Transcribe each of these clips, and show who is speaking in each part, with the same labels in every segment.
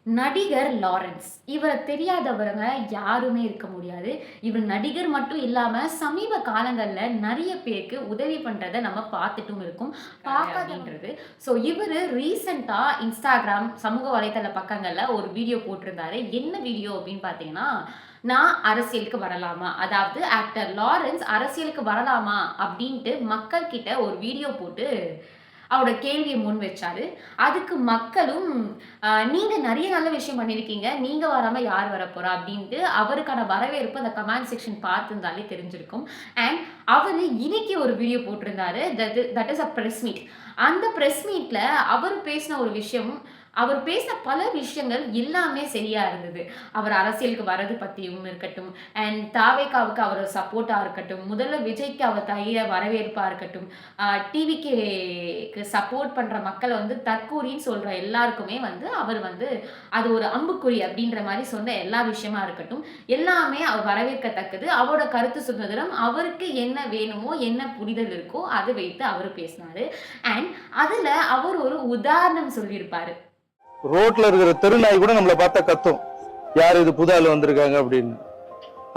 Speaker 1: நடிகர் லாரன்ஸ். இவர தெரியாதவங்க யாருமே இருக்க முடியாது. இவர் நடிகர் மட்டும் இல்லாம, சமீப காலங்கள்ல நெறைய பேருக்கு உதவி பண்றத நம்ம பார்த்துட்டும் இருக்கோம். அப்படின்றது. ஸோ இவரு ரீசென்ட்டா Instagram சமூக வலைதள பக்கங்கள்ல ஒரு வீடியோ போட்டிருந்தாரு. என்ன வீடியோ அப்படின்னு பார்த்தீங்கன்னா, நான் அரசியலுக்கு வரலாமா? அதாவது ஆக்டர் லாரன்ஸ் அரசியலுக்கு வரலாமா? அப்படின்ட்டு மக்கள் கிட்ட ஒரு வீடியோ போட்டு அவரோட கேள்விய முன் வச்சாரு. அதுக்கு மக்களும் நீங்க நெறைய நல்ல விஷயம் பண்ணியிருக்கீங்க. நீங்க வராம யார் வரப்போறா? அப்டின்ட்டு அவருக்கான வரவேற்பு அந்த கமெண்ட் செக்ஷன் பார்த்திருந்தாலே தெரிஞ்சிருக்கும். அண்ட் அவரு இன்னைக்கு ஒரு வீடியோ போட்டிருந்தாரு. That is a press meet. அந்த பிரஸ் மீட்ல அவரு பேசின ஒரு விஷயம் அவர் பேசின பல விஷயங்கள் எல்லாமே சரியா இருந்தது. அவர் அரசியலுக்கு வர்றது பத்தியும் இருக்கட்டும், அண்ட் தாவேகாவுக்கு அவர் சப்போர்ட்டா இருக்கட்டும், முதல்ல விஜய்க்கு அவர் தகிர வரவேற்பா இருக்கட்டும், டிவிகேக்கு சப்போர்ட் பண்ற மக்கள வந்து தற்கூரின்னு சொல்ற எல்லாருக்குமே வந்து அவர் வந்து அது ஒரு அம்புக்குறி அப்படின்ற மாரி சொன்ன எல்லா விஷயமா இருக்கட்டும், எல்லாமே அவர் வரவேற்கத்தக்கது. அவரோட கருத்து சுதந்திரம். அவருக்கு என்ன வேணுமோ, என்ன புரிதல் இருக்கோ அத வைத்து அவரு பேசினாரு. அண்ட் அதுல அவர் ஒரு உதாரணம் சொல்லியிருப்பாரு.
Speaker 2: ரோட்ல இருக்கிற தெருநாய் கூட நம்மளை பார்த்தா கத்தும், யார் இது புது ஆள் வந்திருக்காங்க அப்படின்னு.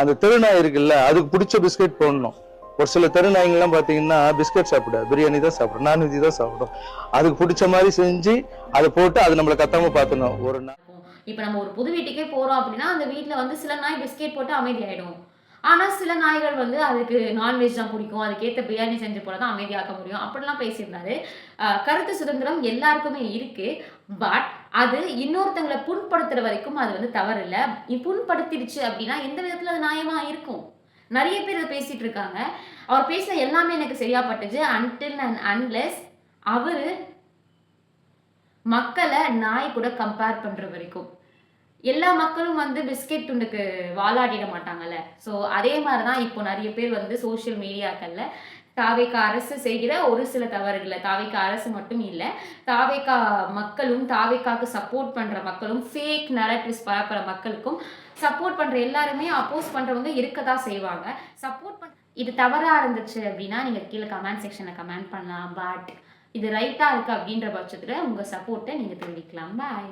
Speaker 2: அந்த தெருநாய் இருக்குல்ல, அதுக்கு பிடிச்ச பிஸ்கெட் போடணும். ஒரு சில தெருநாய்ங்கெல்லாம் பாத்தீங்கன்னா பிஸ்கெட் சாப்பிடாது, பிரியாணி தான் சாப்பிடும், நான்வெஜ் தான் சாப்பிடும். அதுக்கு பிடிச்ச மாதிரி செஞ்சு அதை போட்டு அது நம்மளை கத்தாம பாத்துணும்.
Speaker 1: இப்ப நம்ம ஒரு புது வீட்டுக்கே போறோம் அப்படின்னா, அந்த வீட்ல வந்து சில நாய் பிஸ்கெட் போட்டு அமைதியாயிடும். ஆனா, சில நாய்கள் வந்து அதுக்கு நான்வெஜ் தான் பிடிக்கும். அதுக்கேத்த பிரியாணி செஞ்சு போட தான் அமைதியாக்க முடியும். அப்படிலாம் பேசியிருந்தாரு. கருத்து சுதந்திரம் எல்லாருக்குமே இருக்கு. பட் அது இன்னொருத்தங்கள புண்படுத்துற வரைக்கும் அது வந்து தவறில்ல. புண்படுத்திருச்சு அப்படின்னா, எந்த விதத்துல அது நியாயமா இருக்கும்? நெறைய பேர் இத பேசிட்டு இருக்காங்க. அவர் பேசின எல்லாமே எனக்கு சரியா பட்டுச்சு. அன்டில் அண்ட் அன்லெஸ் அவரு மக்கள நாய் கூட கம்பேர் பண்ற வரைக்கும். எல்லா மக்களும் வந்து பிஸ்கெட் துண்டுக்கு வாலாட்டிட மாட்டாங்கல்ல. ஸோ அதே மாரி தான் இப்போ நெறைய பேர் வந்து சோசியல் மீடியாக்கள்ல தாவேகா அரசு செய்கிற ஒரு சில தவறுகள, தாவேகா அரசு மட்டும் இல்ல, தாவேகா மக்களும், தாவேகாக்கு சப்போர்ட் பண்ற மக்களும், ஃபேக் நரேட்டிவ்ஸ் பரப்புற மக்களுக்கும் சப்போர்ட் பண்ற எல்லாருமே அப்போஸ் பண்றவங்க இருக்க தான் செய்வாங்க. சப்போர்ட் பண் இது தவறா இருந்துச்சு அப்டின்னா, நீங்க கீழ கமெண்ட் செக்ஷன்ல கமெண்ட் பண்ணலாம். பட் இது ரைட்டா இருக்கு அப்டின்ற பட்சத்துல உங்க சப்போர்ட்ட நீங்க தெரிவிக்கலாம். பாய்.